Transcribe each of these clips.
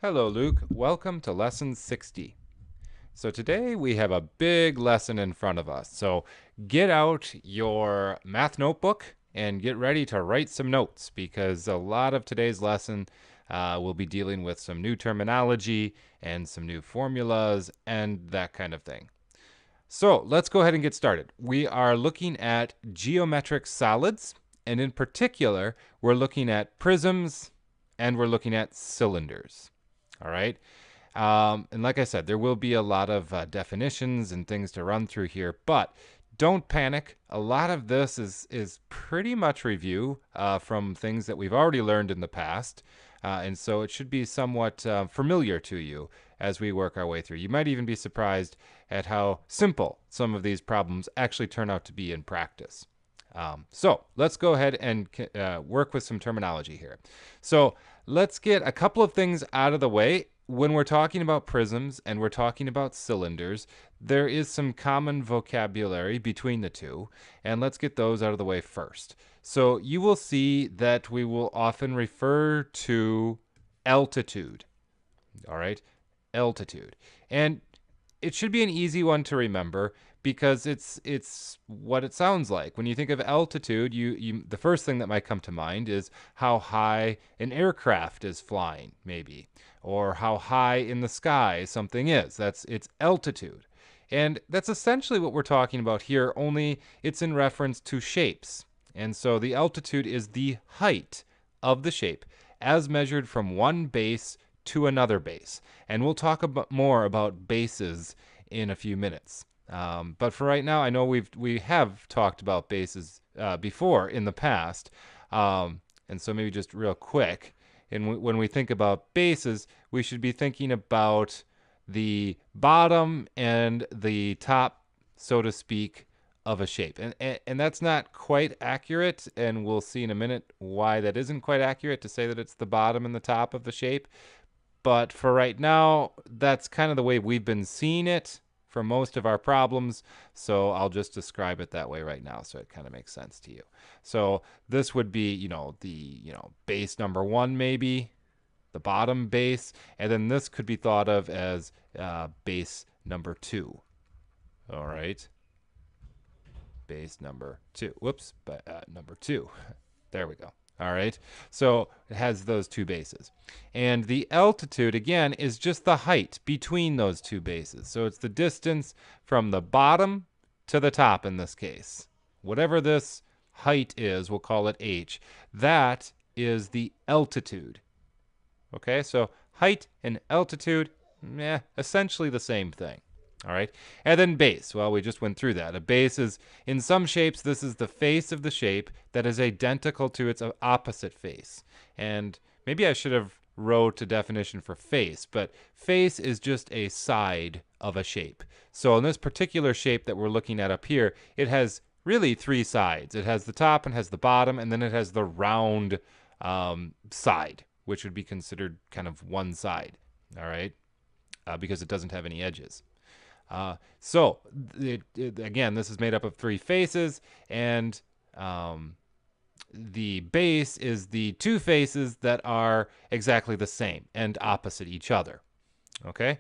Hello, Luke. Welcome to Lesson 60. So today we have a big lesson in front of us. So get out your math notebook and get ready to write some notes because a lot of today's lesson will be dealing with some new terminology and some new formulas and that kind of thing. So let's go ahead and get started. We are looking at geometric solids, and in particular, we're looking at prisms and we're looking at cylinders. All right. And like I said, there will be a lot of definitions and things to run through here, but don't panic. A lot of this is pretty much review from things that we've already learned in the past. And so it should be somewhat familiar to you as we work our way through. You might even be surprised at how simple some of these problems actually turn out to be in practice. So let's go ahead and work with some terminology here. So let's get a couple of things out of the way. When we're talking about prisms and we're talking about cylinders, there is some common vocabulary between the two, and let's get those out of the way first. So you will see that we will often refer to altitude. All right, altitude. And it should be an easy one to remember because it's what it sounds like. When you think of altitude, the first thing that might come to mind is how high an aircraft is flying, maybe, or how high in the sky something is. That's its altitude. And that's essentially what we're talking about here, only it's in reference to shapes. And so the altitude is the height of the shape as measured from one base to another base. And we'll talk more about bases in a few minutes. But for right now, I know we have talked about bases before in the past. And so maybe just real quick, and when we think about bases, we should be thinking about the bottom and the top, so to speak, of a shape. And that's not quite accurate, and we'll see in a minute why that isn't quite accurate to say that it's the bottom and the top of the shape. But for right now, that's kind of the way we've been seeing it for most of our problems, so I'll just describe it that way right now so it kind of makes sense to you. So this would be, the base number 1 maybe, the bottom base, and then this could be thought of as base number 2. All right. Base number 2. Whoops, number 2. There we go. All right, so it has those two bases. And the altitude, again, is just the height between those two bases. So it's the distance from the bottom to the top in this case. Whatever this height is, we'll call it h. That is the altitude. Okay, so height and altitude, essentially the same thing. All right, and then base. Well, we just went through that. A base is, in some shapes, this is the face of the shape that is identical to its opposite face. And maybe I should have wrote a definition for face, but face is just a side of a shape. So in this particular shape that we're looking at up here, it has really 3 sides. It has the top and has the bottom, and then it has the round side, which would be considered kind of one side, all right, because it doesn't have any edges. So again, this is made up of 3 faces, and the base is the 2 faces that are exactly the same and opposite each other. Okay?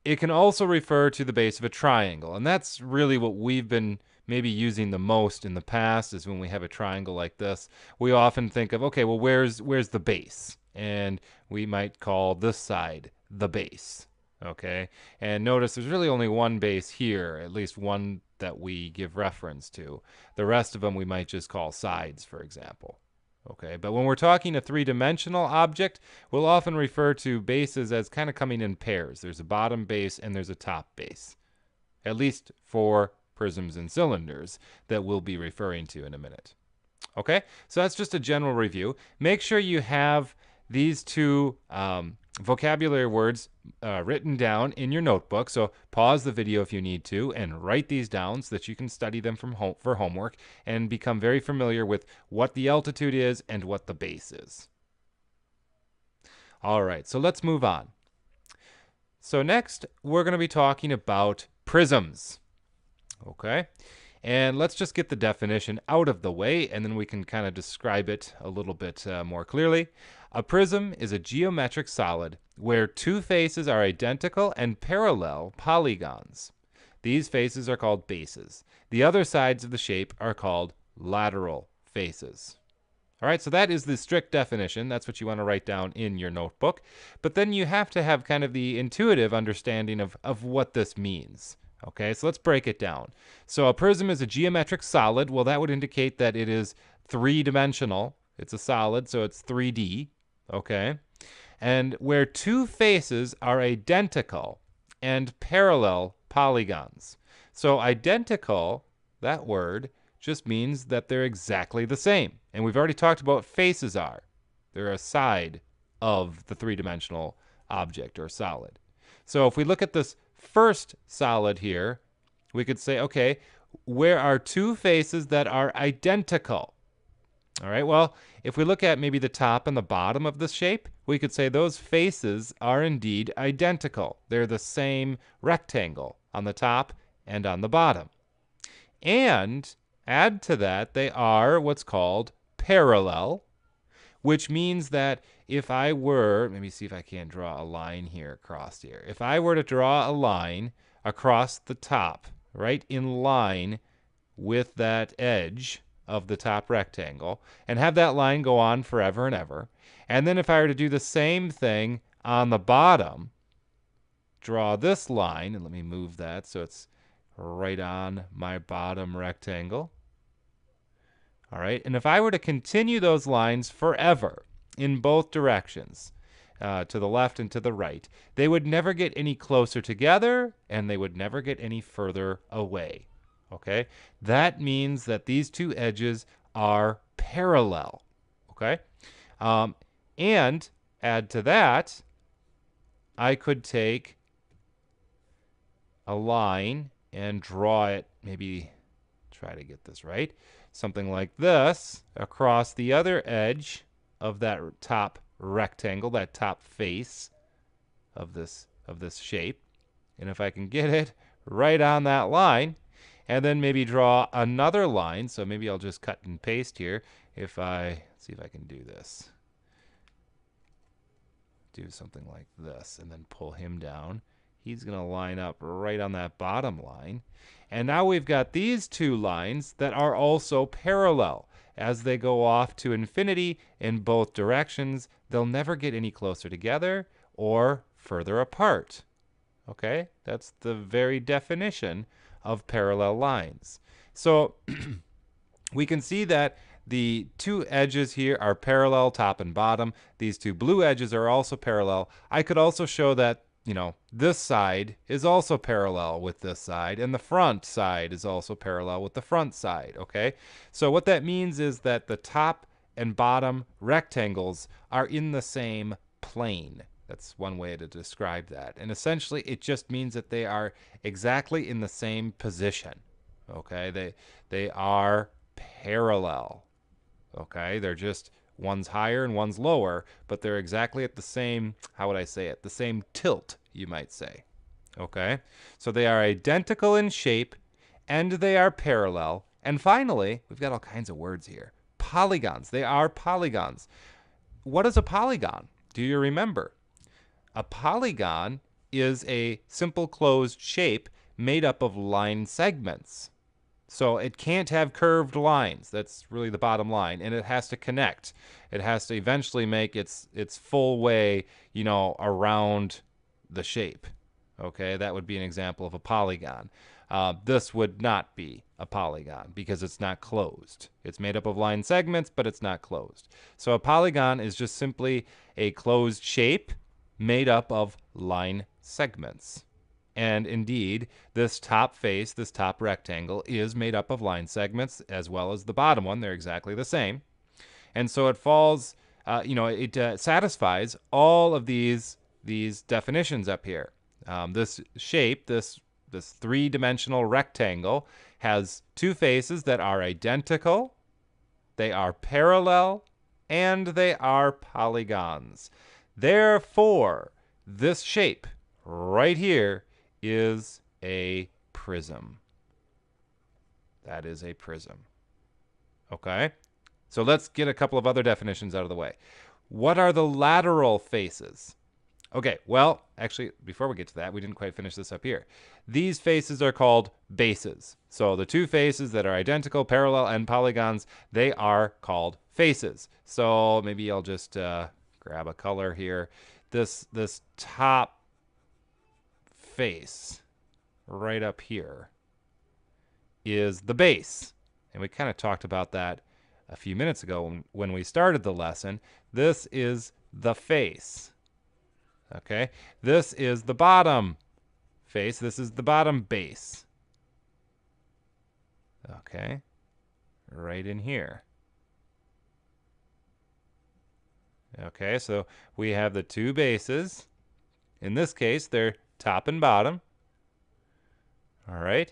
It can also refer to the base of a triangle, and that's really what we've been maybe using the most in the past, is when we have a triangle like this. We often think of, okay, well, where's the base? And we might call this side the base. Okay, and notice there's really only one base here, at least one that we give reference to. The rest of them we might just call sides, for example. Okay, but when we're talking a 3-dimensional object, we'll often refer to bases as kind of coming in pairs. There's a bottom base and there's a top base, at least for prisms and cylinders that we'll be referring to in a minute. Okay, so that's just a general review. Make sure you have these 2 vocabulary words written down in your notebook. So pause the video if you need to and write these down so that you can study them for homework and become very familiar with what the altitude is and what the base is. All right, so let's move on. So next, we're going to be talking about prisms. Okay, and let's just get the definition out of the way, and then we can kind of describe it a little bit more clearly. A prism is a geometric solid where two faces are identical and parallel polygons. These faces are called bases. The other sides of the shape are called lateral faces. All right, so that is the strict definition. That's what you want to write down in your notebook. But then you have to have kind of the intuitive understanding of what this means. Okay, so let's break it down. So a prism is a geometric solid. Well, that would indicate that it is three-dimensional. It's a solid, so it's 3D. Okay, and where two faces are identical and parallel polygons. So identical, that word, just means that they're exactly the same. And we've already talked about what faces are. They're a side of the three-dimensional object or solid. So if we look at this first solid here, we could say, okay, where are two faces that are identical? All right, well, if we look at maybe the top and the bottom of the shape, we could say those faces are indeed identical. They're the same rectangle on the top and on the bottom. And add to that, they are what's called parallel, which means that if I were, let me see if I can draw a line here across here. If I were to draw a line across the top, right in line with that edge of the top rectangle, and have that line go on forever and ever, and then if I were to do the same thing on the bottom, draw this line, and let me move that so it's right on my bottom rectangle. All right, and if I were to continue those lines forever in both directions, to the left and to the right, they would never get any closer together and they would never get any further away. Okay, that means that these two edges are parallel. Okay, and add to that, I could take a line and draw it, maybe try to get this right, something like this across the other edge of that top rectangle, that top face of this shape. And if I can get it right on that line, and then maybe draw another line, so maybe I'll just cut and paste here. If I, see if I can do this. Do something like this, and then pull him down. He's going to line up right on that bottom line. And now we've got these two lines that are also parallel. As they go off to infinity in both directions, they'll never get any closer together or further apart. Okay? That's the very definition of parallel lines. So we can see that the two edges here are parallel, top and bottom. These two blue edges are also parallel. I could also show that, you know, this side is also parallel with this side, and the front side is also parallel with the front side, okay? So what that means is that the top and bottom rectangles are in the same plane. That's one way to describe that. And essentially, it just means that they are exactly in the same position, okay? They are parallel, okay? They're just, one's higher and one's lower, but they're exactly at the same, how would I say it? The same tilt, you might say, okay? So they are identical in shape, and they are parallel. And finally, we've got all kinds of words here. Polygons. They are polygons. What is a polygon? Do you remember? A polygon is a simple closed shape made up of line segments. So it can't have curved lines. That's really the bottom line. And it has to connect. It has to eventually make its full way, you know, around the shape. Okay, that would be an example of a polygon. This would not be a polygon because it's not closed. It's made up of line segments, but it's not closed. So a polygon is just simply a closed shape made up of line segments. And indeed, this top face, this top rectangle, is made up of line segments as well as the bottom one. They're exactly the same. And so it falls, it satisfies all of these definitions up here. This shape, this three-dimensional rectangle, has two faces that are identical, they are parallel, and they are polygons. Therefore, this shape right here is a prism. That is a prism. Okay? So let's get a couple of other definitions out of the way. What are the lateral faces Okay, well, actually, before we get to that, we didn't quite finish this up here. These faces are called bases. So the two faces that are identical, parallel, and polygons, they are called faces. So maybe I'll just grab a color here. This top face right up here is the base. And we kind of talked about that a few minutes ago when we started the lesson. This is the face. Okay, this is the bottom face. This is the bottom base. Okay, right in here. Okay, so we have the two bases. In this case, they're top and bottom. All right.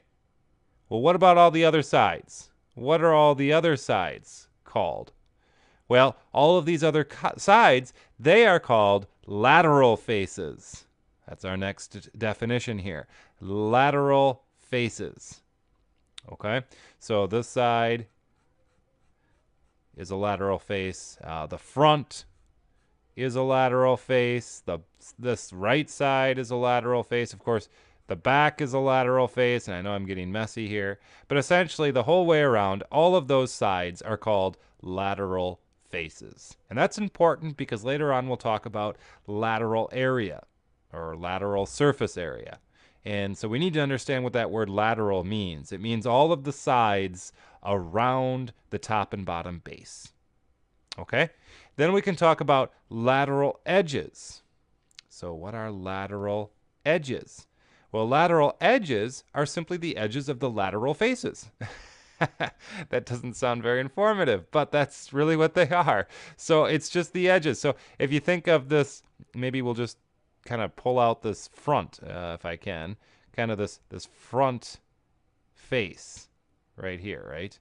Well, what about all the other sides? What are all the other sides called? Well, all of these other sides, they are called lateral faces. That's our next definition here. Lateral faces. Okay, so this side is a lateral face. The front is a lateral face. This right side is a lateral face. Of course, the back is a lateral face, and I know I'm getting messy here, but essentially the whole way around, all of those sides are called lateral faces. And that's important because later on we'll talk about lateral area or lateral surface area. And so we need to understand what that word lateral means. It means all of the sides around the top and bottom base. Okay? Then we can talk about lateral edges. So what are lateral edges? Well, lateral edges are simply the edges of the lateral faces. That doesn't sound very informative, but that's really what they are. So it's just the edges. So if you think of this, maybe we'll just kind of pull out this front, if I can, kind of this front face right here, right?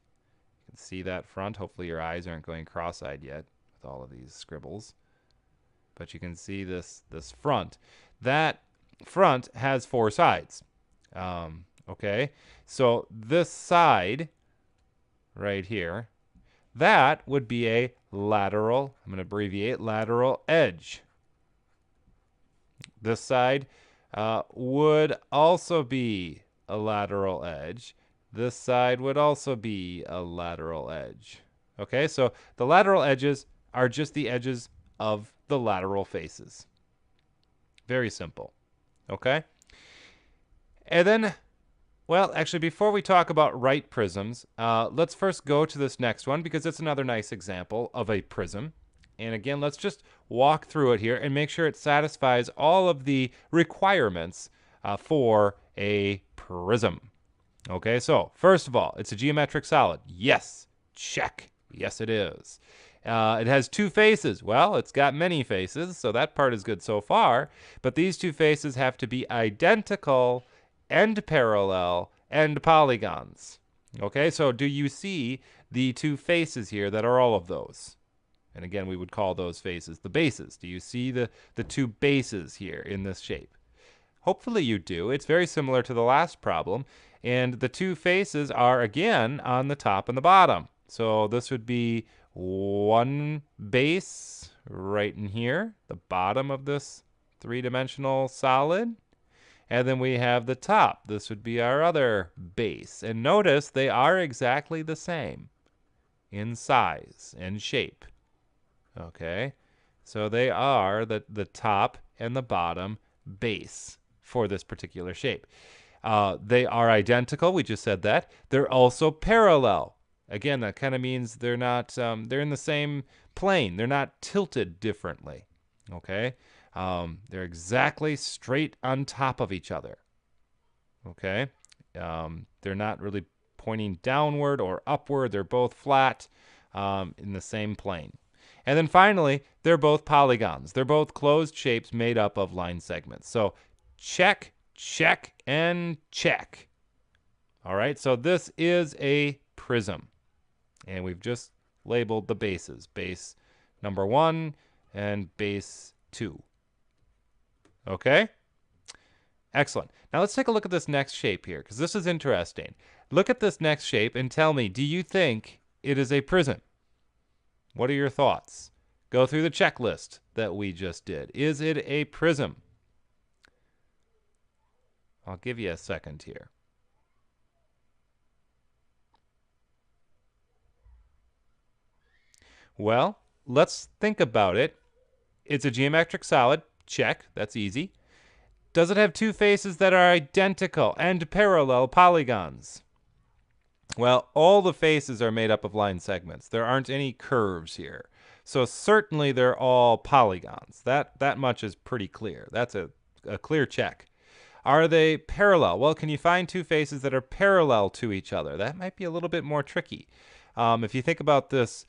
You can see that front. Hopefully your eyes aren't going cross-eyed yet with all of these scribbles. But you can see this front. That front has four sides. Okay, so this side right here, that would be a lateral, I'm going to abbreviate, lateral edge. This side would also be a lateral edge. This side would also be a lateral edge. Okay, so the lateral edges are just the edges of the lateral faces. Very simple. Okay? And then, well, actually, before we talk about right prisms, let's first go to this next one because it's another nice example of a prism. And again, let's just walk through it here and make sure it satisfies all of the requirements for a prism. Okay, so first of all, it's a geometric solid. Yes, check. Yes, it is. It has two faces. Well, it's got many faces, so that part is good so far. But these two faces have to be identical and parallel and polygons. Okay, so do you see the two faces here that are all of those? And again, we would call those faces the bases. Do you see the two bases here in this shape? Hopefully you do. It's very similar to the last problem. And the two faces are, again, on the top and the bottom. So this would be one base right in here, the bottom of this three-dimensional solid. And then we have the top. This would be our other base. And notice they are exactly the same in size and shape. Okay, so they are the top and the bottom base for this particular shape. They are identical. We just said that. They're also parallel. Again, that kind of means they're not, they're in the same plane. They're not tilted differently. Okay, they're exactly straight on top of each other. Okay, they're not really pointing downward or upward. They're both flat in the same plane. And then finally, they're both polygons. They're both closed shapes made up of line segments. So check, check, and check. All right, so this is a prism. And we've just labeled the bases. Base number 1 and base 2. Okay? Excellent. Now let's take a look at this next shape here, because this is interesting. Look at this next shape and tell me, do you think it is a prism? What are your thoughts? Go through the checklist that we just did. Is it a prism? I'll give you a second here. Well, let's think about it. It's a geometric solid. Check. That's easy. Does it have two faces that are identical and parallel polygons? Well, all the faces are made up of line segments. There aren't any curves here. So certainly they're all polygons. That much is pretty clear. That's a clear check. Are they parallel? Well, can you find two faces that are parallel to each other? That might be a little bit more tricky. If you think about this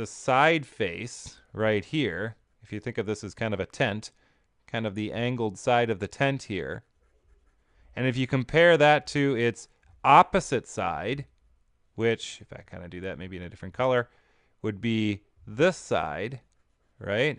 side face right here, if you think of this as kind of a tent, kind of the angled side of the tent here, and if you compare that to its opposite side, which, if I kind of do that maybe in a different color, would be this side, right?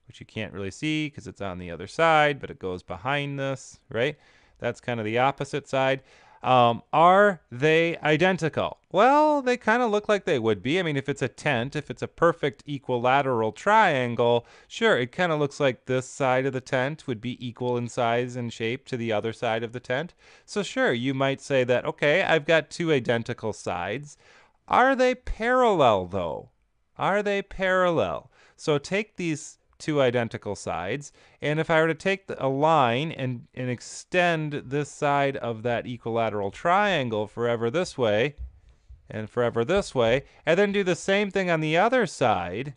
Which you can't really see because it's on the other side, but it goes behind this, right? That's kind of the opposite side. Are they identical? Well, they kind of look like they would be. I mean, if it's a tent, if it's a perfect equilateral triangle, sure, it kind of looks like this side of the tent would be equal in size and shape to the other side of the tent. So sure, you might say that, okay, I've got two identical sides. Are they parallel, though? Are they parallel? So take these two identical sides, and if I were to take a line and extend this side of that equilateral triangle forever this way and forever this way, and then do the same thing on the other side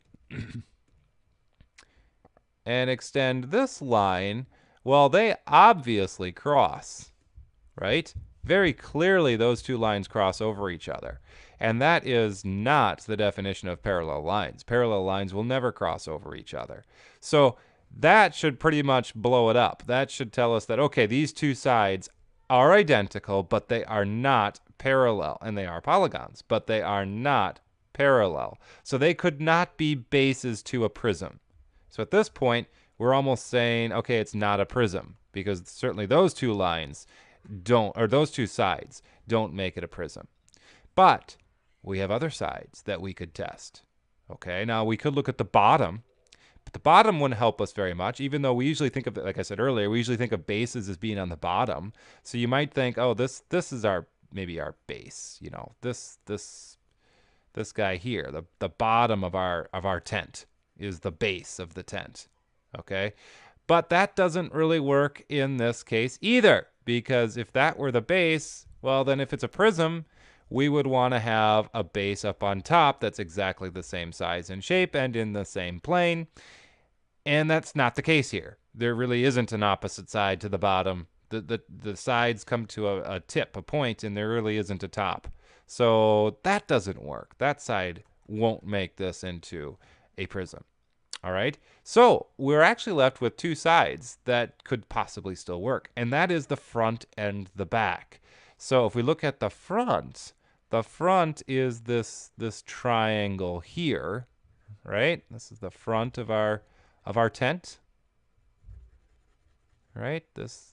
and extend this line, well, they obviously cross, right? Very clearly those two lines cross over each other. And that is not the definition of parallel lines. Parallel lines will never cross over each other. So that should pretty much blow it up. That should tell us that, okay, these two sides are identical, but they are not parallel. And they are polygons, but they are not parallel. So they could not be bases to a prism. So at this point, we're almost saying, okay, it's not a prism, because certainly those two lines don't, or those two sides don't make it a prism. But we have other sides that we could test. Okay, now we could look at the bottom, but the bottom wouldn't help us very much, even though we usually think of it, like I said earlier, we usually think of bases as being on the bottom. So you might think, oh, this is maybe our base, you know, this guy here, the bottom of our tent is the base of the tent. Okay, but that doesn't really work in this case either, because if that were the base, well, then if it's a prism, we would want to have a base up on top that's exactly the same size and shape and in the same plane. And that's not the case here. There really isn't an opposite side to the bottom. The sides come to a tip, a point, and there really isn't a top. So that doesn't work. That side won't make this into a prism. All right. So we're actually left with two sides that could possibly still work, and that is the front and the back. So if we look at the front is this triangle here, right? This is the front of our tent, right? This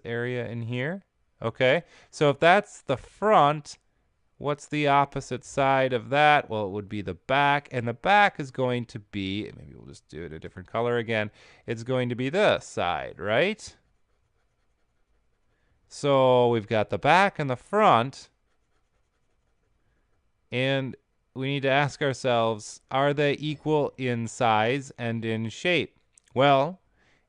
area in here. Okay. So if that's the front, what's the opposite side of that? Well, it would be the back, and the back is going to be, maybe we'll just do it a different color again. It's going to be this side, right? So we've got the back and the front, and we need to ask ourselves, are they equal in size and in shape? Well,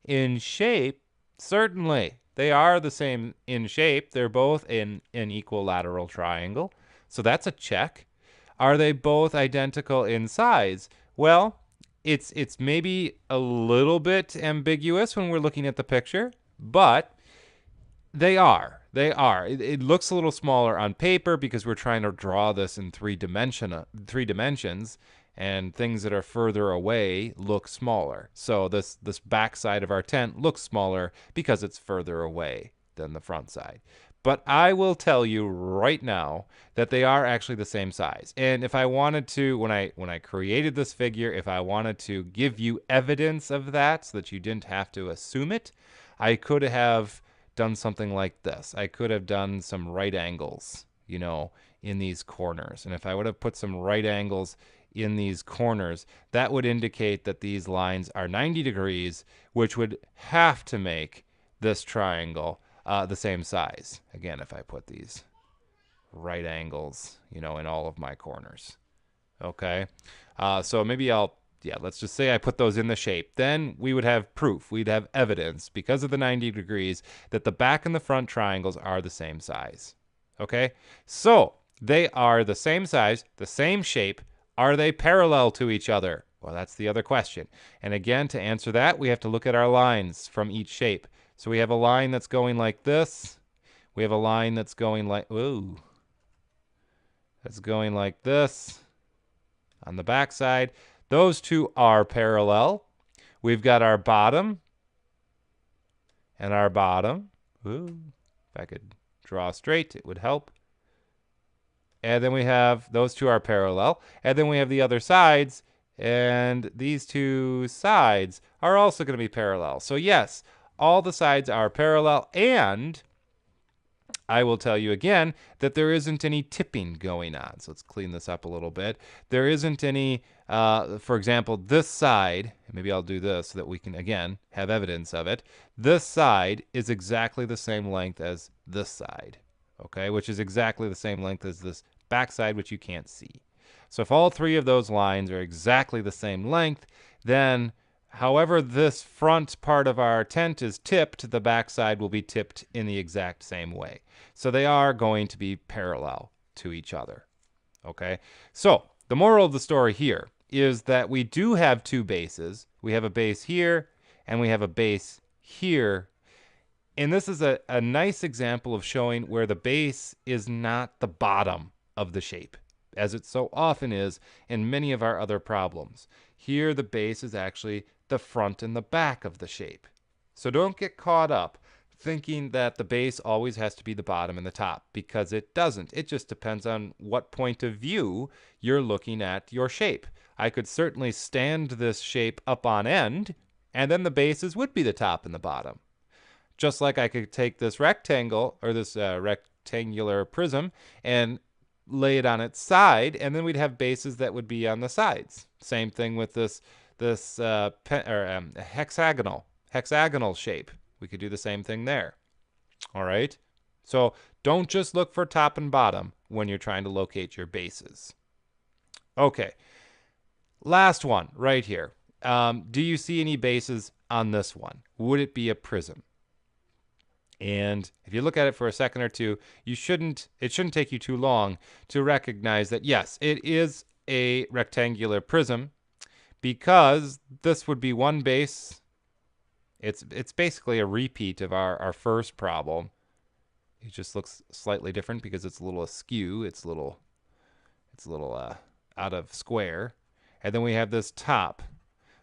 in shape, certainly. They are the same in shape. They're both in an equilateral triangle. So that's a check. Are they both identical in size? Well, it's maybe a little bit ambiguous when we're looking at the picture, but they are. They are. It looks a little smaller on paper because we're trying to draw this in three dimensions, and things that are further away look smaller. So this back side of our tent looks smaller because it's further away than the front side. But I will tell you right now that they are actually the same size. And if I wanted to, when I created this figure, if I wanted to give you evidence of that so that you didn't have to assume it, I could have done something like this. I could have done some right angles, you know, in these corners. And if I would have put some right angles in these corners, that would indicate that these lines are 90 degrees, which would have to make this triangle the same size. Again, if I put these right angles, in all of my corners. Okay, so maybe let's just say I put those in the shape. Then we would have proof. We'd have evidence, because of the 90 degrees, that the back and the front triangles are the same size. Okay, so they are the same size, the same shape. Are they parallel to each other? Well, that's the other question. And again, to answer that, we have to look at our lines from each shape. So we have a line that's going like this. We have a line that's going like, that's going like this on the back side. Those two are parallel. We've got our bottom and our bottom. If I could draw straight, it would help. And then we have, those two are parallel. And then we have the other sides, and these two sides are also going to be parallel. So yes, all the sides are parallel, and I will tell you again that there isn't any tipping going on. So let's clean this up a little bit. There isn't any, for example, this side, maybe I'll do this so that we can, again, have evidence of it. This side is exactly the same length as this side, okay, which is exactly the same length as this back side, which you can't see. So if all three of those lines are exactly the same length, then however this front part of our tent is tipped, the back side will be tipped in the exact same way. So they are going to be parallel to each other. Okay? So the moral of the story here is that we do have two bases. We have a base here, and we have a base here. And this is a nice example of showing where the base is not the bottom of the shape, as it so often is in many of our other problems. Here, the base is actually the front and the back of the shape. So don't get caught up thinking that the base always has to be the bottom and the top, because it doesn't. It just depends on what point of view you're looking at your shape. I could certainly stand this shape up on end, and then the bases would be the top and the bottom. Just like I could take this rectangle, or this rectangular prism, and lay it on its side, and then we'd have bases that would be on the sides. Same thing with this hexagonal shape. We could do the same thing there. All right? So don't just look for top and bottom when you're trying to locate your bases. Okay. Last one right here. Do you see any bases on this one? Would it be a prism? And if you look at it for a second or two, it shouldn't take you too long to recognize that, yes, it is a rectangular prism, because this would be one base. It's basically a repeat of our first problem. It just looks slightly different because it's a little askew. It's a little out of square. And then we have this top.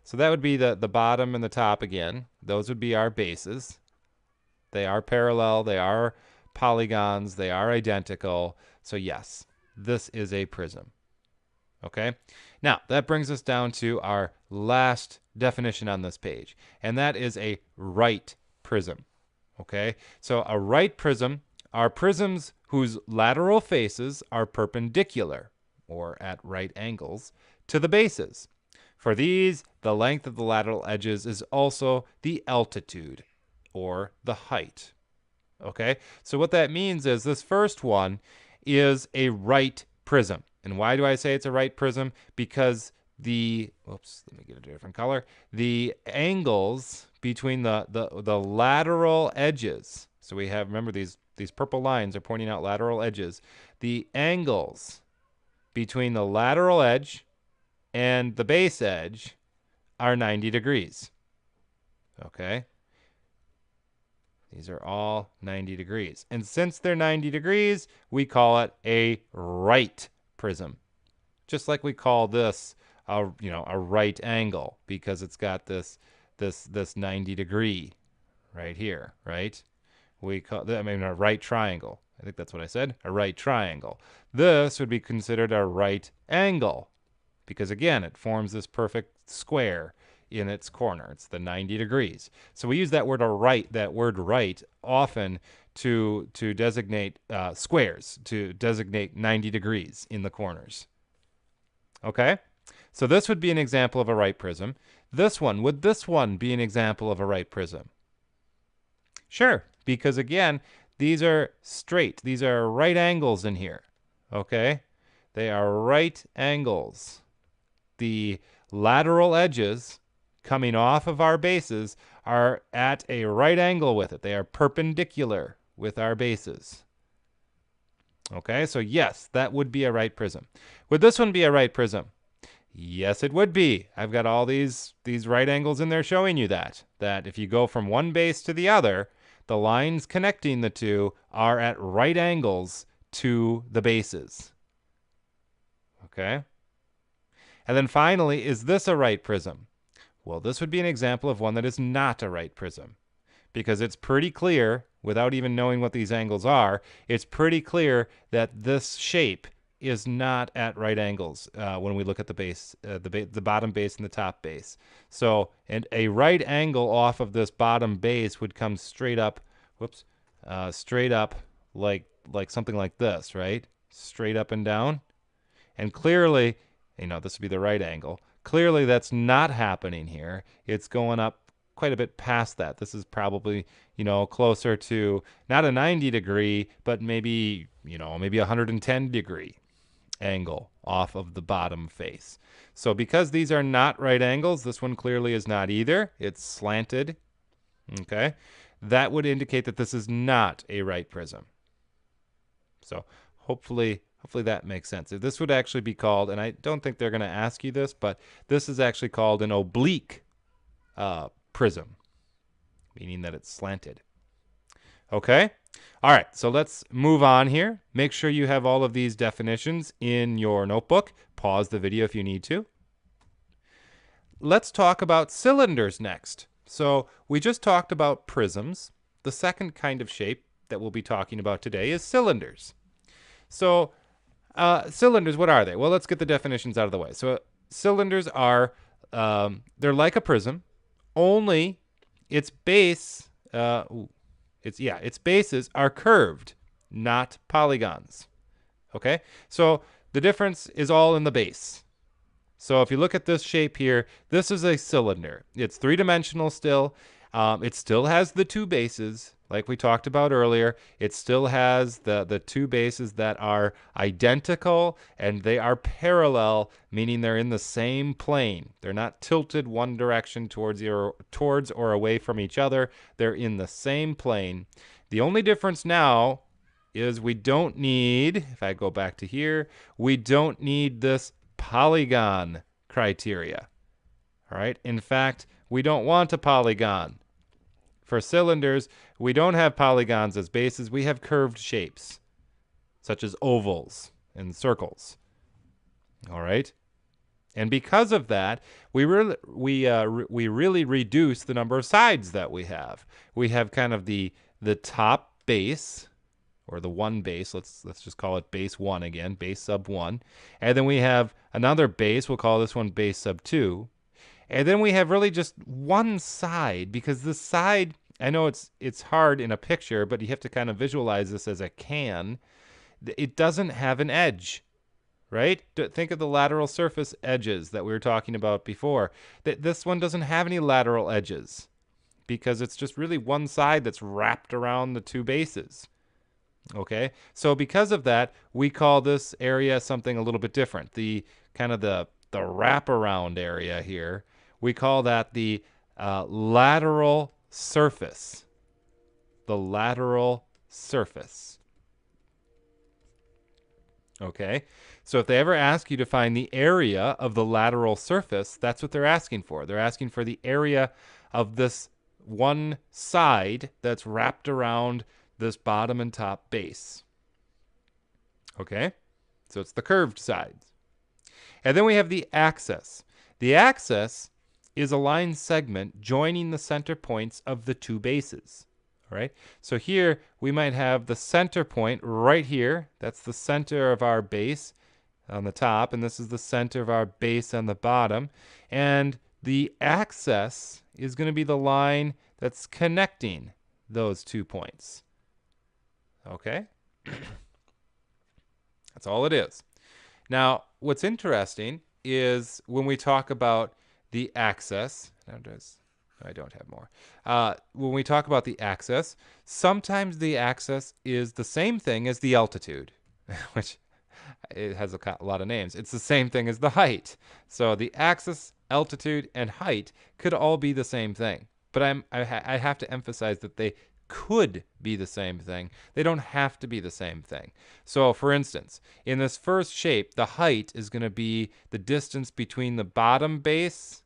So that would be the bottom and the top again. Those would be our bases. They are parallel, they are polygons, they are identical. So yes, this is a prism. Okay? Now, that brings us down to our last definition on this page, and that is a right prism. Okay? So a right prism are prisms whose lateral faces are perpendicular, or at right angles, to the bases. For these, the length of the lateral edges is also the altitude, or the height. Okay, so what that means is this first one is a right prism. And why do I say it's a right prism? Because let me get a different color. The angles between the lateral edges. So we have, remember, these purple lines are pointing out lateral edges. The angles between the lateral edge and the base edge are 90 degrees. Okay? These are all 90 degrees. And since they're 90 degrees, we call it a right prism. Just like we call this a right angle, because it's got this 90 degree right here, right? We call a right triangle. I think that's what I said, a right triangle. This would be considered a right angle, because again, it forms this perfect square in its corner. It's the 90 degrees. So we use that word right often to designate squares, to designate 90 degrees in the corners. Okay? So this would be an example of a right prism. Would this one be an example of a right prism? Sure, because again, these are straight. These are right angles in here, okay? They are right angles. The lateral edges coming off of our bases are at a right angle with it. They are perpendicular with our bases. Okay, so yes, that would be a right prism. Would this one be a right prism? Yes, it would be. I've got all these right angles in there showing you that if you go from one base to the other, the lines connecting the two are at right angles to the bases. Okay? And then finally, is this a right prism? Well, this would be an example of one that is not a right prism, because it's pretty clear, without even knowing what these angles are, it's pretty clear that this shape is not at right angles when we look at the base, the bottom base and the top base. So, and a right angle off of this bottom base would come straight up, straight up like something like this, right? Straight up and down. And clearly, this would be the right angle. Clearly, that's not happening here. It's going up quite a bit past that. This is probably, closer to not a 90 degree, but maybe, maybe 110 degree angle off of the bottom face. So because these are not right angles, this one clearly is not either. It's slanted. Okay. That would indicate that this is not a right prism. So hopefully that makes sense. This would actually be called, and I don't think they're going to ask you this, but this is actually called an oblique prism, meaning that it's slanted. Okay? All right, so let's move on here. Make sure you have all of these definitions in your notebook. Pause the video if you need to. Let's talk about cylinders next. So we just talked about prisms. The second kind of shape that we'll be talking about today is cylinders. So cylinders, what are they? Well, let's get the definitions out of the way. So cylinders are, they're like a prism, only its base, its bases are curved, not polygons. Okay? So the difference is all in the base. So if you look at this shape here, this is a cylinder. It's three-dimensional still. It still has the two bases, like we talked about earlier. It still has the two bases that are identical, and they are parallel, meaning they're in the same plane. They're not tilted one direction towards or away from each other. They're in the same plane. The only difference now is we don't need, if I go back to here, we don't need this polygon criteria. All right. In fact, we don't want a polygon. For cylinders, we don't have polygons as bases. We have curved shapes, such as ovals and circles. All right. And because of that, we really reduce the number of sides that we have. We have kind of the top base, or the one base. Let's just call it base 1 again, base sub 1. And then we have another base. We'll call this one base sub 2. And then we have really just one side, because this side, I know it's hard in a picture, but you have to kind of visualize this as a can. It doesn't have an edge, right? Think of the lateral surface edges that we were talking about before. This one doesn't have any lateral edges, because it's just really one side that's wrapped around the two bases. Okay, so because of that, we call this area something a little bit different. The kind of the wraparound area here, we call that the lateral surface. The lateral surface. Okay, so if they ever ask you to find the area of the lateral surface, that's what they're asking for. They're asking for the area of this one side that's wrapped around this bottom and top base. Okay, so it's the curved sides. And then we have the axis. The axis is a line segment joining the center points of the two bases. All right, so here we might have the center point right here. That's the center of our base on the top, and this is the center of our base on the bottom. And the axis is going to be the line that's connecting those 2 points. Okay? That's all it is. Now, what's interesting is when we talk about the axis. I don't have more. When we talk about the axis, sometimes the axis is the same thing as the altitude, which it has a lot of names. It's the same thing as the height. So the axis, altitude, and height could all be the same thing. But I have to emphasize that they could be the same thing. They don't have to be the same thing. So for instance, in this first shape, the height is going to be the distance between the bottom base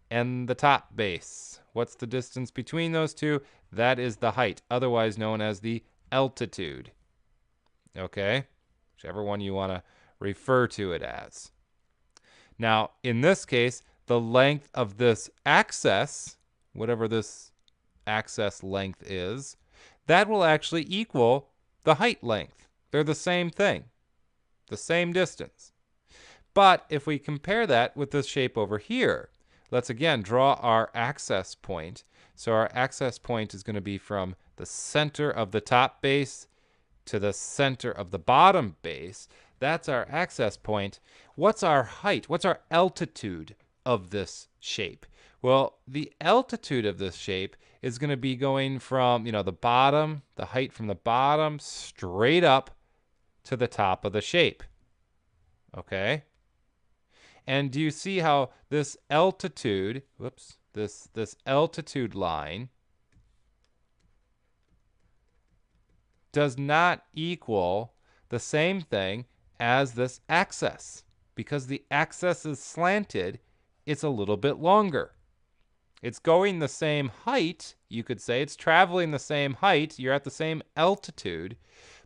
and the top base. What's the distance between those two? That is the height, otherwise known as the altitude. Okay? Whichever one you want to refer to it as. Now, in this case, the length of this axis, whatever this axis length is, that will actually equal the height length. They're the same thing, the same distance. But if we compare that with this shape over here, let's again draw our axis point. So our axis point is going to be from the center of the top base to the center of the bottom base. That's our axis point. What's our height? What's our altitude of this shape? Well, the altitude of this shape is going to be going from, the bottom, the height from the bottom straight up to the top of the shape. Okay? And do you see how this altitude, this altitude line does not equal the same thing as this axis? Because the axis is slanted, it's a little bit longer. It's going the same height, you could say. It's traveling the same height. You're at the same altitude.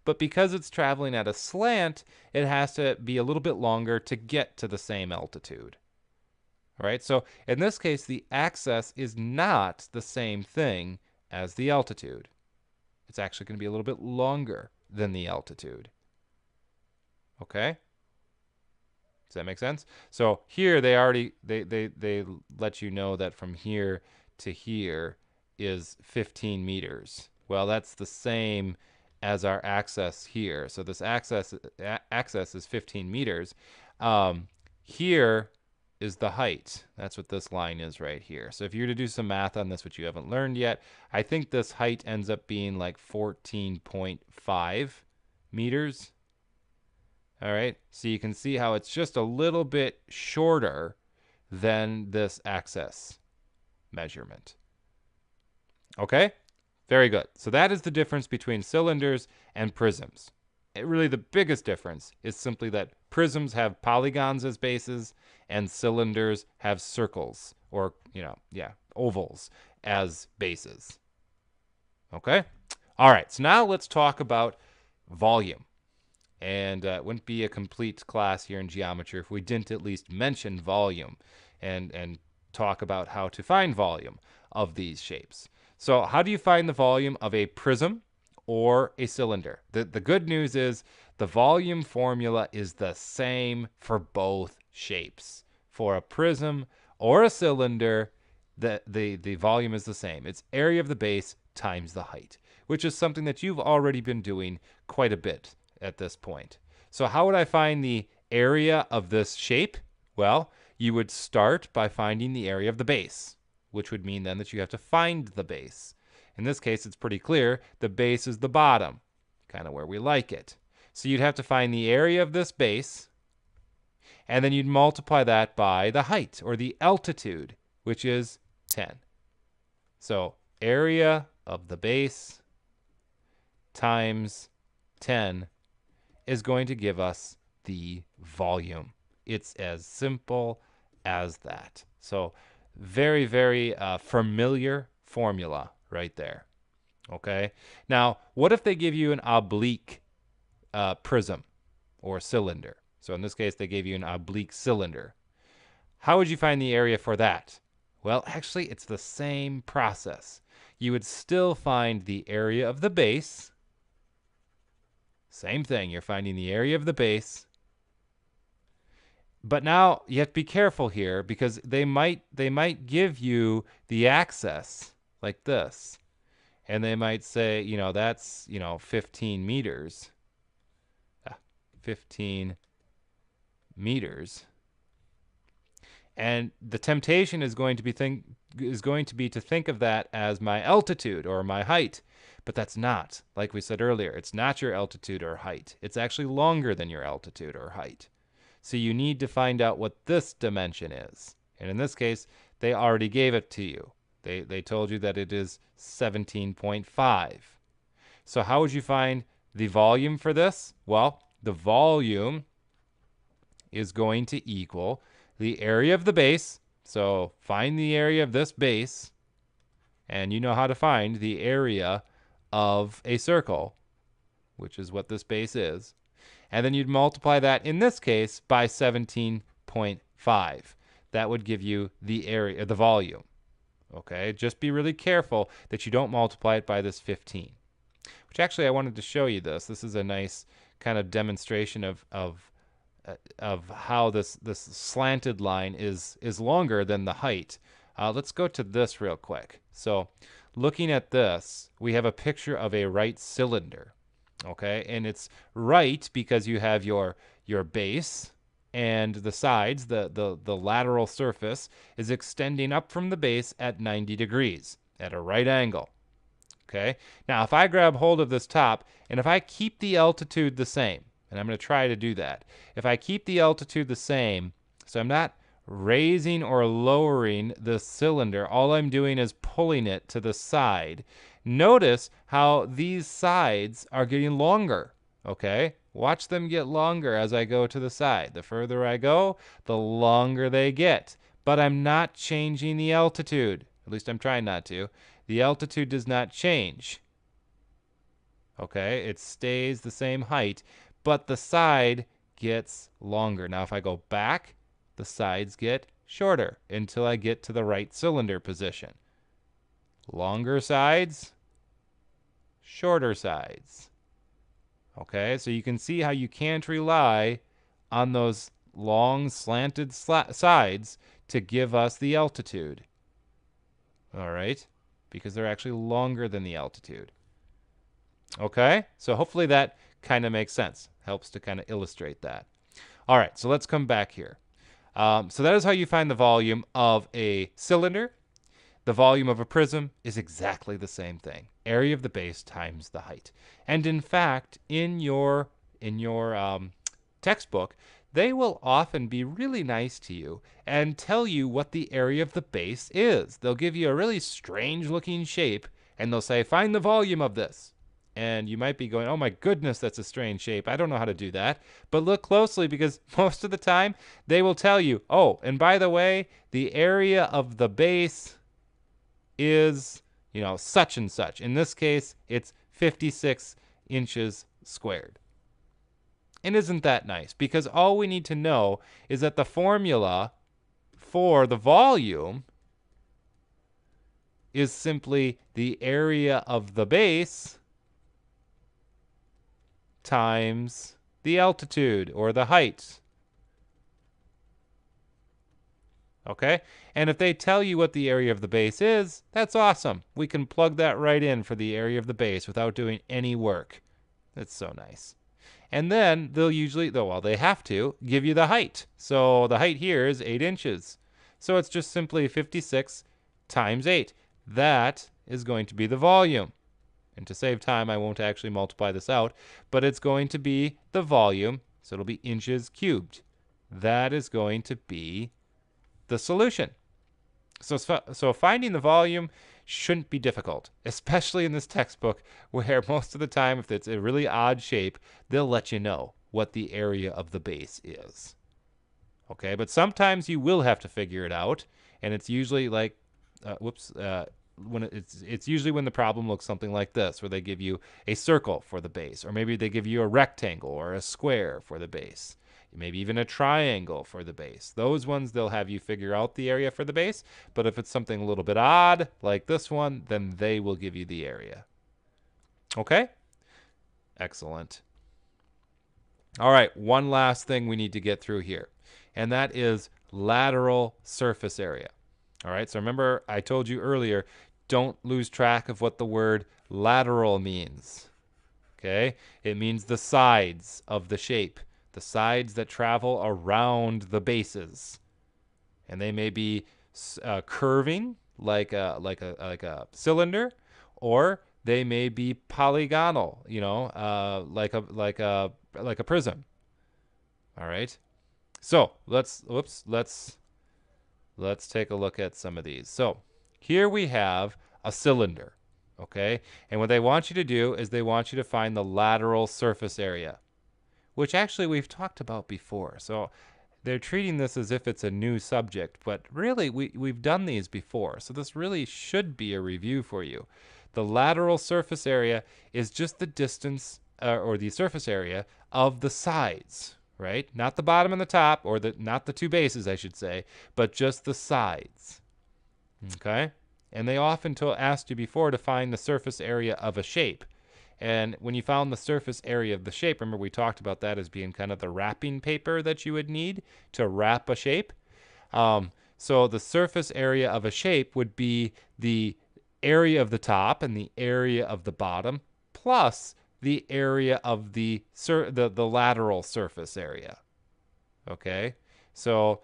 But because it's traveling at a slant, it has to be a little bit longer to get to the same altitude. All right? So in this case, the axis is not the same thing as the altitude. It's actually going to be a little bit longer than the altitude. Okay? Does that make sense? So here they let you know that from here to here is 15 meters. Well, that's the same as our axis here. So this axis is 15 meters. Here is the height. That's what this line is right here. So if you were to do some math on this, which you haven't learned yet, I think this height ends up being like 14.5 meters. All right, so you can see how it's just a little bit shorter than this axis measurement. Okay, very good. So that is the difference between cylinders and prisms. Really, the biggest difference is simply that prisms have polygons as bases and cylinders have circles or, ovals as bases. Okay, all right, so now let's talk about volume. And it wouldn't be a complete class here in geometry if we didn't at least mention volume and talk about how to find volume of these shapes. So how do you find the volume of a prism or a cylinder? The good news is the volume formula is the same for both shapes. For a prism or a cylinder, the volume is the same. It's area of the base times the height, which is something that you've already been doing quite a bit at this point. So how would I find the area of this shape? Well, you would start by finding the area of the base, which would mean then that you have to find the base. In this case, it's pretty clear. The base is the bottom, kind of where we like it. So you'd have to find the area of this base, and then you'd multiply that by the height or the altitude, which is 10. So area of the base times 10 is going to give us the volume. It's as simple as that. So very, very familiar formula right there. Okay. Now, what if they give you an oblique prism or cylinder? So in this case, they gave you an oblique cylinder. How would you find the area for that? Well, actually, it's the same process. You would still find the area of the base. Same thing, you're finding the area of the base. But now you have to be careful here because they might give you the axis like this. And they might say, that's, 15 meters. 15 meters. And the temptation is going to be to think of that as my altitude or my height, but that's not. Like we said earlier, it's not your altitude or height. It's actually longer than your altitude or height. So you need to find out what this dimension is. And in this case, they already gave it to you. They told you that it is 17.5. So how would you find the volume for this? Well, the volume is going to equal the area of the base. So find the area of this base, and you know how to find the area of a circle, which is what this base is. And then you'd multiply that, in this case, by 17.5. That would give you the area, the volume. Okay, just be really careful that you don't multiply it by this 15. Which actually, I wanted to show you this. This is a nice kind of demonstration of how this slanted line is longer than the height. Let's go to this real quick. So looking at this, we have a picture of a right cylinder. Okay, and it's right because you have your base and the sides, the lateral surface is extending up from the base at 90 degrees at a right angle. Okay, now if I grab hold of this top and if I keep the altitude the same, and I'm going to try to do that. If I keep the altitude the same, so I'm not raising or lowering the cylinder, all I'm doing is pulling it to the side. Notice how these sides are getting longer, okay? Watch them get longer as I go to the side. The further I go, the longer they get. But I'm not changing the altitude. At least I'm trying not to. The altitude does not change. Okay, it stays the same height, but the side gets longer. Now, if I go back, the sides get shorter until I get to the right cylinder position. Longer sides, shorter sides. Okay, so you can see how you can't rely on those long slanted sides to give us the altitude. All right, because they're actually longer than the altitude. Okay, so hopefully that kind of makes sense. Helps to kind of illustrate that. All right, so let's come back here. So that is how you find the volume of a cylinder. The volume of a prism is exactly the same thing. Area of the base times the height. And in fact, in your textbook, they will often be really nice to you and tell you what the area of the base is. They'll give you a really strange looking shape and they'll say, find the volume of this. And you might be going, oh my goodness, that's a strange shape. I don't know how to do that. But look closely because most of the time they will tell you, oh, and by the way, the area of the base is, such and such. In this case, it's 56 inches squared. And isn't that nice? Because all we need to know is that the formula for the volume is simply the area of the base times the altitude or the height. Okay? And if they tell you what the area of the base is, that's awesome. We can plug that right in for the area of the base without doing any work. That's so nice. And then they'll usually, they have to, give you the height. So the height here is 8 inches. So it's just simply 56 times 8. That is going to be the volume. And to save time, I won't actually multiply this out, but it's going to be the volume, so it'll be inches cubed. That is going to be the solution. So finding the volume shouldn't be difficult, especially in this textbook where most of the time, if it's a really odd shape, they'll let you know what the area of the base is. Okay, but sometimes you will have to figure it out, and it's usually like, when it's usually when the problem looks something like this, where they give you a circle for the base, or maybe they give you a rectangle or a square for the base, maybe even a triangle for the base. Those ones, they'll have you figure out the area for the base, but if it's something a little bit odd, like this one, then they will give you the area. Okay? Excellent. All right, one last thing we need to get through here, and that is lateral surface area. All right, so remember I told you earlier, don't lose track of what the word lateral means. Okay, it means the sides of the shape. the sides that travel around the bases. And they may be curving like a cylinder, or they may be polygonal, like a prism. All right. So let's take a look at some of these. So here we have a cylinder, okay? And what they want you to do is they want you to find the lateral surface area, which actually we've talked about before. So they're treating this as if it's a new subject, but really we've done these before. So this really should be a review for you. The lateral surface area is just the distance or the surface area of the sides, right? Not the bottom and the top, or not the two bases, I should say, but just the sides. Okay? And they often asked you before to find the surface area of a shape. And when you found the surface area of the shape, remember we talked about that as being kind of the wrapping paper that you would need to wrap a shape. So the surface area of a shape would be the area of the top and the area of the bottom, plus the area of the lateral surface area. Okay? So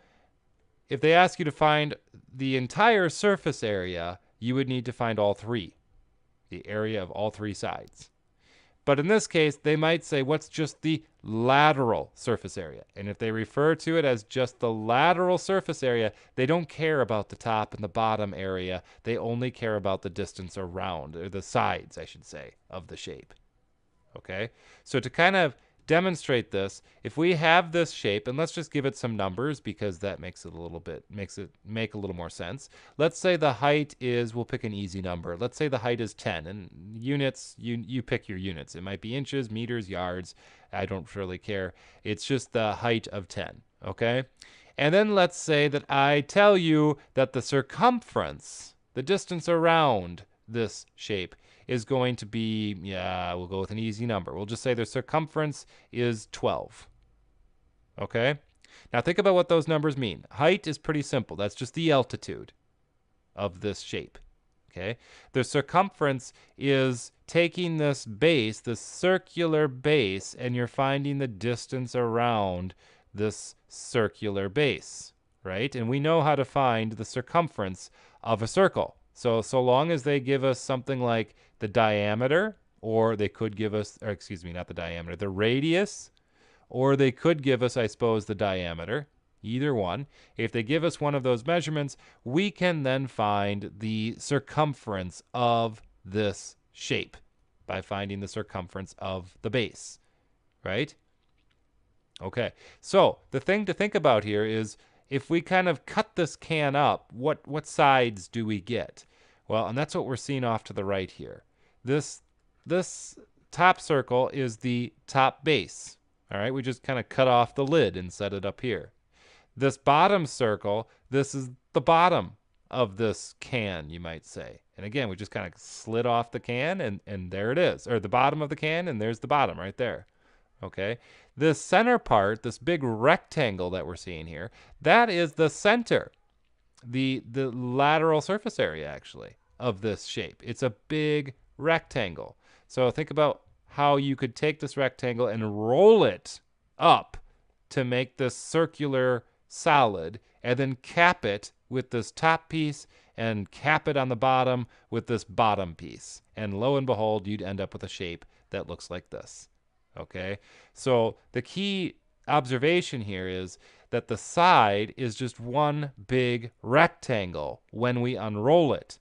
if they ask you to find the entire surface area, you would need to find all three, the area of all three sides. But in this case, they might say, what's just the lateral surface area? And if they refer to it as just the lateral surface area, they don't care about the top and the bottom area. They only care about the distance around, or the sides, I should say, of the shape. Okay? So to kind of demonstrate this, if we have this shape, and let's just give it some numbers because that makes it make a little more sense. Let's say the height is, we'll pick an easy number. Let's say the height is 10, and units, you pick your units. It might be inches, meters, yards. I don't really care. It's just the height of 10, okay? And then let's say that I tell you that the circumference, the distance around this shape, is going to be, we'll go with an easy number. We'll just say the circumference is 12. Okay? Now think about what those numbers mean. Height is pretty simple. That's just the altitude of this shape. Okay? The circumference is taking this base, this circular base, and you're finding the distance around this circular base, right? And we know how to find the circumference of a circle. So long as they give us something like the diameter, or they could give us, or excuse me, not the diameter, the radius, or they could give us, I suppose, the diameter, either one. If they give us one of those measurements, we can then find the circumference of this shape by finding the circumference of the base, right? Okay, so the thing to think about here is, if we kind of cut this can up, what sides do we get? Well, and that's what we're seeing off to the right here. This top circle is the top base. All right, we just kind of cut off the lid and set it up here. This bottom circle, this is the bottom of this can, you might say. And again, we just kind of slid off the can, and there it is. Or the bottom of the can, and there's the bottom right there. Okay, this center part, this big rectangle that we're seeing here, that is the center, the lateral surface area, actually, of this shape. It's a big rectangle. So think about how you could take this rectangle and roll it up to make this circular solid, and then cap it with this top piece and cap it on the bottom with this bottom piece. And lo and behold, you'd end up with a shape that looks like this. Okay, so the key observation here is that the side is just one big rectangle when we unroll it.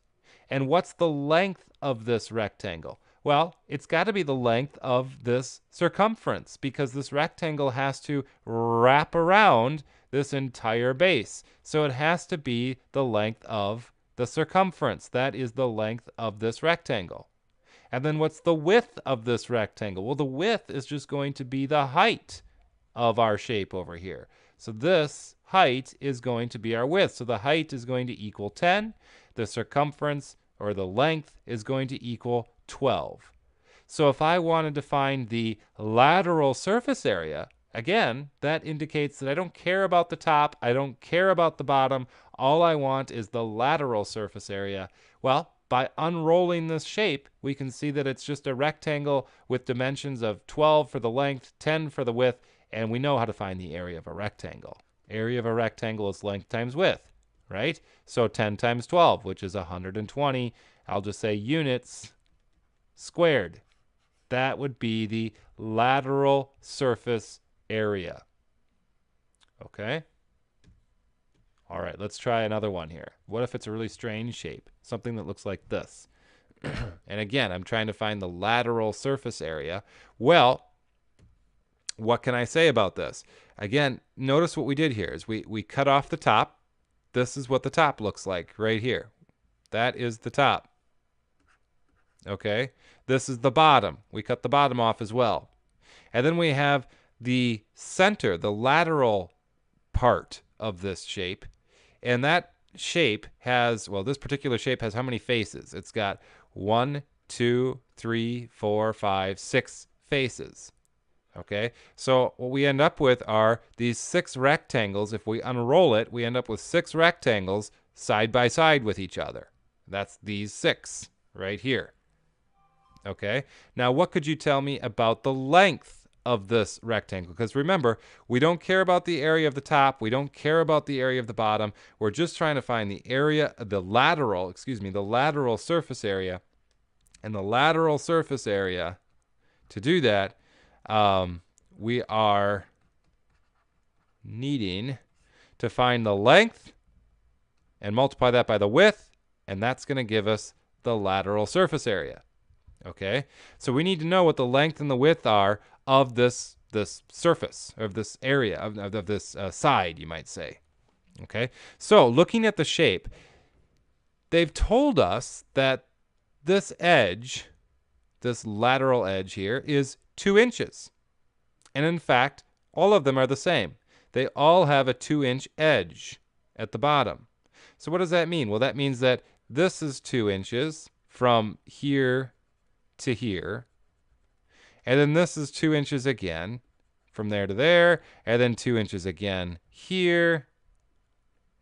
And what's the length of this rectangle? Well, it's got to be the length of this circumference, because this rectangle has to wrap around this entire base. So it has to be the length of the circumference. That is the length of this rectangle. And then what's the width of this rectangle? Well, the width is just going to be the height of our shape over here. So this height is going to be our width. So the height is going to equal 10. The circumference, or the length, is going to equal 12. So if I wanted to find the lateral surface area, again, that indicates that I don't care about the top, I don't care about the bottom, all I want is the lateral surface area. Well, by unrolling this shape, we can see that it's just a rectangle with dimensions of 12 for the length, 10 for the width, And we know how to find the area of a rectangle. Area of a rectangle is length times width, right? So 10 times 12, which is 120, I'll just say units squared. That would be the lateral surface area. Okay? All right, let's try another one here. What if it's a really strange shape? Something that looks like this. And again, I'm trying to find the lateral surface area. Well, what can I say about this? Again, notice what we did here is we cut off the top. This is what the top looks like right here. That is the top. Okay? This is the bottom. We cut the bottom off as well. And then we have the center, the lateral part of this shape. And that shape has, well, this particular shape has how many faces? It's got 1, 2, 3, 4, 5, 6 faces. Okay, so what we end up with are these 6 rectangles. If we unroll it, we end up with 6 rectangles side by side with each other. That's these 6 right here. Okay, now what could you tell me about the length of this rectangle? Because remember, we don't care about the area of the top. We don't care about the area of the bottom. We're just trying to find the area, the lateral surface area. And the lateral surface area, to do that, we are needing to find the length and multiply that by the width, and that's going to give us the lateral surface area. Okay, so we need to know what the length and the width are of this surface, of this area, of this side, you might say. Okay, so looking at the shape, they've told us that this edge, this lateral edge here, is 2 inches. And in fact, all of them are the same. They all have a 2-inch edge at the bottom. So what does that mean? Well, that means that this is 2 inches from here to here. And then this is 2 inches again from there to there. And then 2 inches again here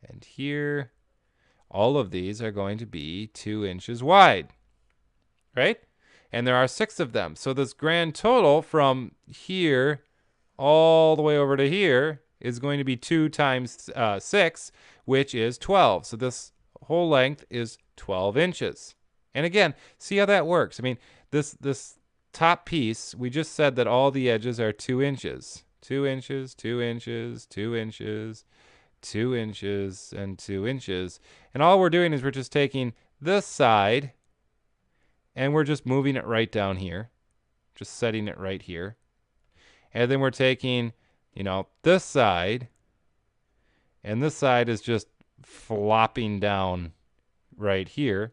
and here. All of these are going to be 2 inches wide, right? And there are 6 of them. So this grand total from here all the way over to here is going to be 2 times 6, which is 12. So this whole length is 12 inches. And again, see how that works. I mean, this top piece, we just said that all the edges are 2 inches. 2 inches, 2 inches, 2 inches, 2 inches, and 2 inches. And all we're doing is we're just taking this side and we're just moving it right down here. Just setting it right here. And then we're taking, this side, and this side is just flopping down right here,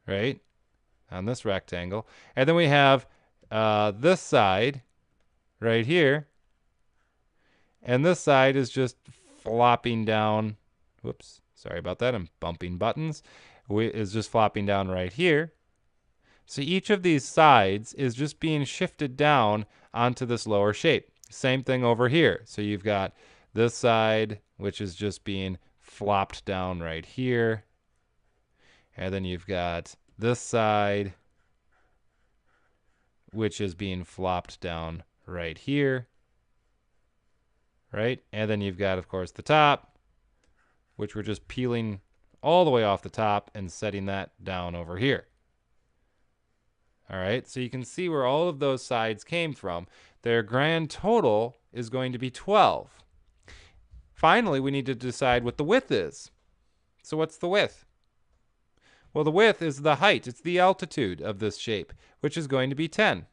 right, on this rectangle. And then we have this side right here, and this side is just flopping down. Whoops, sorry about that. I'm bumping buttons. Is just flopping down right here. So each of these sides is just being shifted down onto this lower shape. Same thing over here. So you've got this side, which is just being flopped down right here. And then you've got this side, which is being flopped down right here. Right? And then you've got, of course, the top, which we're just peeling all the way off the top and setting that down over here. All right, so you can see where all of those sides came from. Their grand total is going to be 12. Finally, we need to decide what the width is. So what's the width? Well, the width is the height. It's the altitude of this shape, which is going to be 10.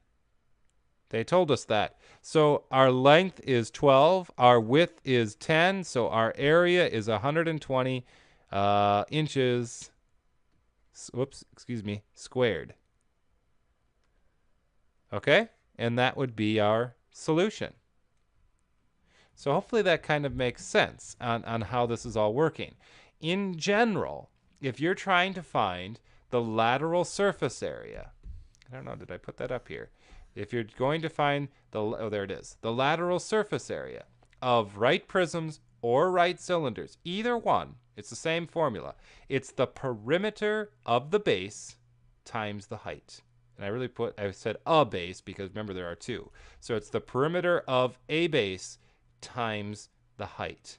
They told us that. So our length is 12. Our width is 10. So our area is 120 inches, squared. Okay? And that would be our solution. So hopefully that kind of makes sense on how this is all working. In general, if you're trying to find the lateral surface area, I don't know, did I put that up here? If you're going to find there it is, the lateral surface area of right prisms or right cylinders, either one, it's the same formula. It's the perimeter of the base times the height. And I said a base because remember there are two. So it's the perimeter of a base times the height.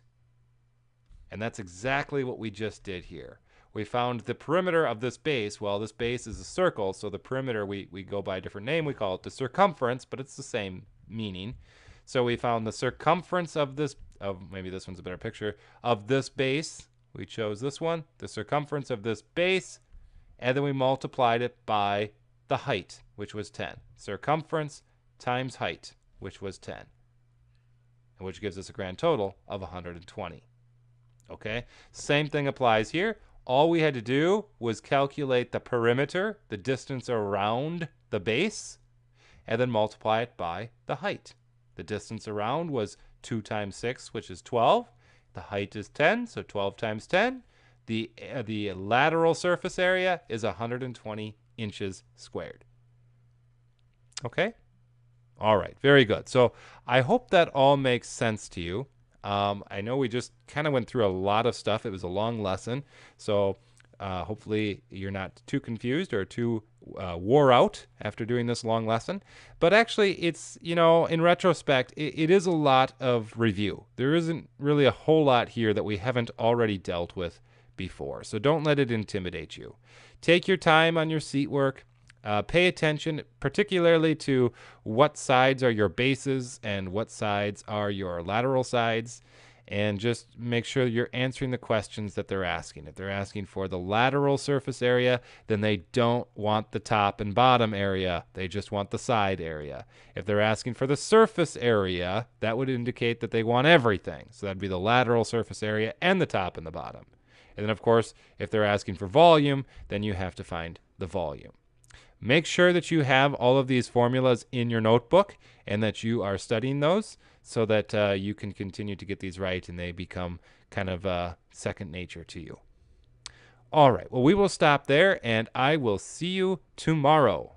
And that's exactly what we just did here. We found the perimeter of this base. Well, this base is a circle, so the perimeter, we go by a different name. We call it the circumference, but it's the same meaning. So we found the circumference of this, maybe this one's a better picture, of this base. We chose this one, the circumference of this base, and then we multiplied it by the height, which was 10. Circumference times height, which was 10, which gives us a grand total of 120. Okay, same thing applies here. All we had to do was calculate the perimeter, the distance around the base, and then multiply it by the height. The distance around was 2 times 6, which is 12. The height is 10, so 12 times 10. The lateral surface area is 120 inches squared. Okay? All right, very good. So I hope that all makes sense to you. I know we just kind of went through a lot of stuff. It was a long lesson, so hopefully you're not too confused or too wore out after doing this long lesson. But actually, it's, in retrospect, it is a lot of review. There isn't really a whole lot here that we haven't already dealt with before, so don't let it intimidate you. Take your time on your seat work. Pay attention particularly to what sides are your bases and what sides are your lateral sides, and just make sure you're answering the questions that they're asking. If they're asking for the lateral surface area, then they don't want the top and bottom area. They just want the side area. If they're asking for the surface area, that would indicate that they want everything. So that'd be the lateral surface area and the top and the bottom. And then, of course, if they're asking for volume, then you have to find the volume. Make sure that you have all of these formulas in your notebook and that you are studying those so that you can continue to get these right and they become kind of second nature to you. All right, well, we will stop there and I will see you tomorrow.